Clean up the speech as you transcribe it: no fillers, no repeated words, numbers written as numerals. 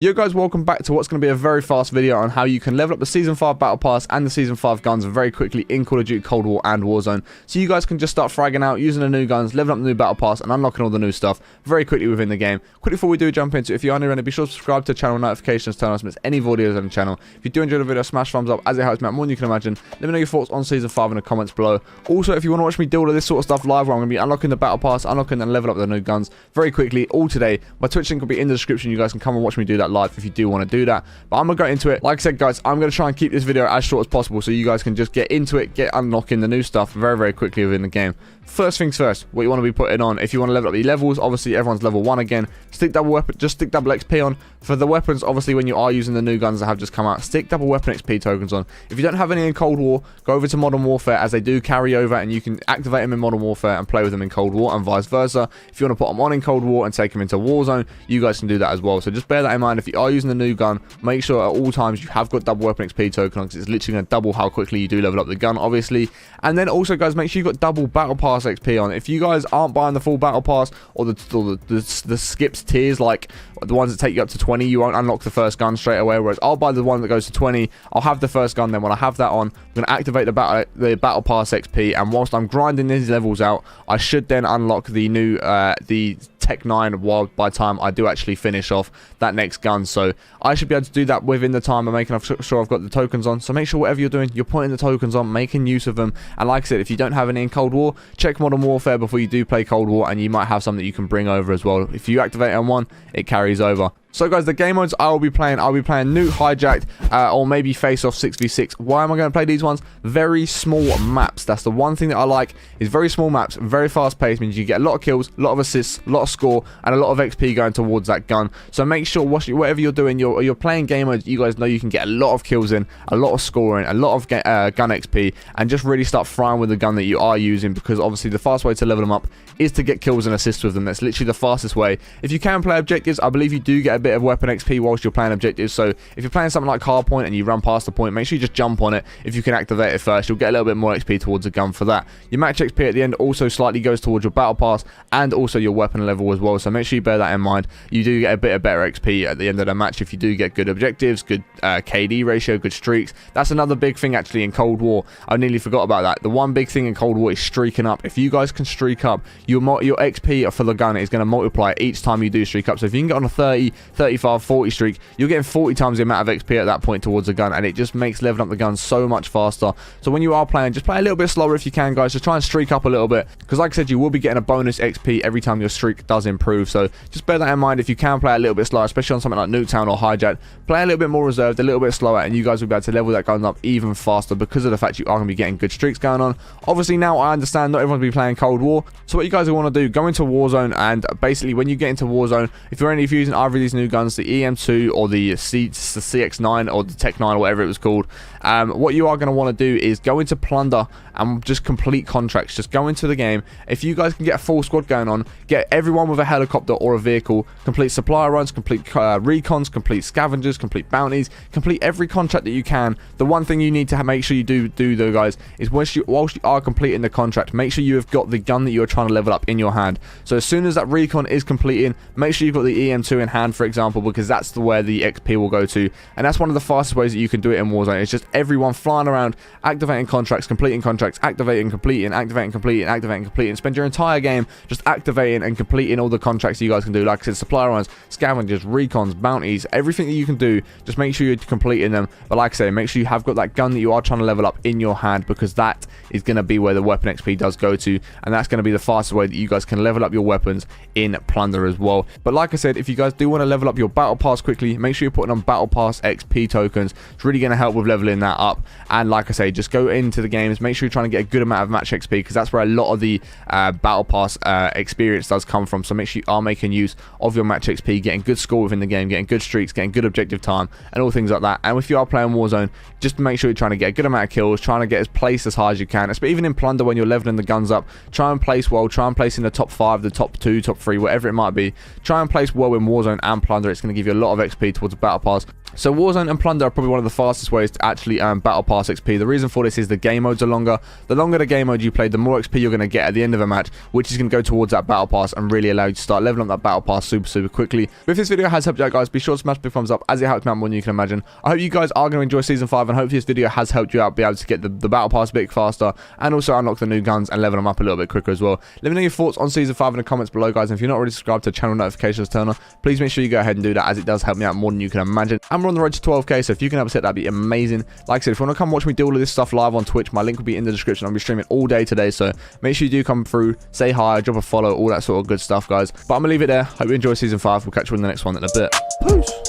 Yo guys, welcome back to what's going to be a very fast video on how you can level up the Season 5 Battle Pass and the Season 5 guns very quickly in Call of Duty Cold War and Warzone. So you guys can just start fragging out, using the new guns, leveling up the new Battle Pass and unlocking all the new stuff very quickly within the game. Quickly before we do jump into it, if you are new around, be sure to subscribe to the channel, notifications, turn on to miss any videos on the channel. If you do enjoy the video, smash thumbs up as it helps me out more than you can imagine. Let me know your thoughts on Season 5 in the comments below. Also, if you want to watch me do all of this sort of stuff live where I'm going to be unlocking the Battle Pass, unlocking and level up the new guns very quickly all today, my Twitch link will be in the description. You guys can come and watch me do that live if you do want to do that. But I'm gonna go into it. Like I said, guys, I'm gonna try and keep this video as short as possible so you guys can just get into it, get unlocking the new stuff very quickly within the game. First things first, what you want to be putting on, if you want to level up the levels, obviously everyone's level 1 again. Stick double weapon, just stick double XP on. For the weapons, obviously when you are using the new guns that have just come out, stick double weapon XP tokens on. If you don't have any in Cold War, go over to Modern Warfare as they do carry over and you can activate them in Modern Warfare and play with them in Cold War and vice versa. If you want to put them on in Cold War and take them into Warzone, you guys can do that as well. So just bear that in mind. If you are using the new gun, make sure at all times you have got double weapon XP token on because it's literally going to double how quickly you do level up the gun, obviously. And then also, guys, make sure you've got double Battle Pass XP on. If you guys aren't buying the full Battle Pass or the skips tiers, like the ones that take you up to 20, you won't unlock the first gun straight away, whereas I'll buy the one that goes to 20. I'll have the first gun, then when I have that on, I'm going to activate the Battle Pass XP, and whilst I'm grinding these levels out, I should then unlock the new the Tech 9 by the time I do actually finish off that next gun. So I should be able to do that within the time of making sure I've got the tokens on. So make sure whatever you're doing, you're putting the tokens on, making use of them. And like I said, if you don't have any in Cold War, check Modern Warfare before you do play Cold War, and you might have some that you can bring over as well. If you activate on one, it carries over. So guys, the game modes I'll be playing Nuke, Hijacked, or maybe Face Off 6v6. Why am I going to play these ones? Very small maps. That's the one thing that I like, is very small maps, very fast paced, means you get a lot of kills, a lot of assists, a lot of score, and a lot of XP going towards that gun. So make sure, whatever you're doing, you're playing game modes, you guys know you can get a lot of kills in, a lot of scoring, a lot of gun XP, and just really start frying with the gun that you are using, because obviously the fast way to level them up is to get kills and assists with them. That's literally the fastest way. If you can play objectives, I believe you do get a bit of weapon XP whilst you're playing objectives. So if you're playing something like hardpoint and you run past the point, make sure you just jump on it. If you can activate it first, you'll get a little bit more XP towards the gun for that. Your match XP at the end also slightly goes towards your battle pass and also your weapon level as well, so make sure you bear that in mind. You do get a bit of better XP at the end of the match if you do get good objectives, good KD ratio, good streaks. That's another big thing actually in Cold War. I nearly forgot about that. The one big thing in Cold War is streaking up. If you guys can streak up, your XP for the gun is going to multiply each time you do streak up. So if you can get on a 30, 35, 40 streak, you're getting 40 times the amount of XP at that point towards the gun, and it just makes leveling up the gun so much faster. So when you are playing, just play a little bit slower if you can, guys. Just try and streak up a little bit, because like I said, you will be getting a bonus XP every time your streak does improve. So just bear that in mind. If you can play a little bit slower, especially on something like Nuketown or Hijacked, play a little bit more reserved, a little bit slower, and you guys will be able to level that gun up even faster because of the fact you are going to be getting good streaks going on. Obviously now I understand not everyone's be playing Cold War, so what you guys will want to do, go into Warzone, and basically when you get into Warzone, if you're using either of these new guns, the EM2 or the CX9 or the Tech 9 or whatever it was called, what you are going to want to do is go into Plunder and just complete contracts. Just go into the game. If you guys can get a full squad going on, get everyone with a helicopter or a vehicle, complete supply runs, complete recons, complete scavengers, complete bounties, complete every contract that you can. The one thing you need to make sure you do though, guys, is whilst you are completing the contract, make sure you have got the gun that you're trying to level up in your hand. So as soon as that recon is completing, make sure you've got the EM2 in hand, for example, because that's where the XP will go to, and that's one of the fastest ways that you can do it in Warzone. It's just everyone flying around, activating contracts, completing contracts, activating, completing, activating, completing, activating, completing. Spend your entire game just activating and completing all the contracts you guys can do. Like I said, supply runs, scavengers, recons, bounties, everything that you can do, just make sure you're completing them. But like I say, make sure you have got that gun that you are trying to level up in your hand, because that is going to be where the weapon XP does go to, and that's going to be the fastest way that you guys can level up your weapons in Plunder as well. But like I said, if you guys do want to level up your battle pass quickly, make sure you're putting on battle pass XP tokens. It's really going to help with leveling that up. And like I say, just go into the games, make sure you're trying to get a good amount of match XP, because that's where a lot of the battle pass experience does come from. So make sure you are making use of your match XP, getting good score within the game, getting good streaks, getting good objective time, and all things like that. And if you are playing Warzone, just make sure you're trying to get a good amount of kills, trying to get as placed as high as you can. But even in Plunder, when you're leveling the guns up, try and place well, try and place in the top 5, the top 2, top 3, whatever it might be. Try and place well in Warzone and Plunder. It's going to give you a lot of XP towards the battle pass. So Warzone and Plunder are probably one of the fastest ways to actually earn Battle Pass XP. The reason for this is the game modes are longer. The longer the game mode you play, the more XP you're going to get at the end of a match, which is going to go towards that Battle Pass and really allow you to start leveling up that Battle Pass super quickly. But if this video has helped you out, guys, be sure to smash the big thumbs up, as it helps me out more than you can imagine. I hope you guys are going to enjoy Season 5, and hopefully this video has helped you out be able to get the Battle Pass a bit faster, and also unlock the new guns and level them up a little bit quicker as well. Let me know your thoughts on Season 5 in the comments below, guys, and if you're not already subscribed to channel notifications turn on, please make sure you go ahead and do that, as it does help me out more than you can imagine. And we're on the road to 12k, so if you can help us hit, that'd be amazing. Like I said, if you want to come watch me do all of this stuff live on Twitch, my link will be in the description. I'll be streaming all day today, so make sure you do come through, say hi, drop a follow, all that sort of good stuff, guys. But I'm gonna leave it there. Hope you enjoy Season 5. We'll catch you in the next one in a bit. Peace.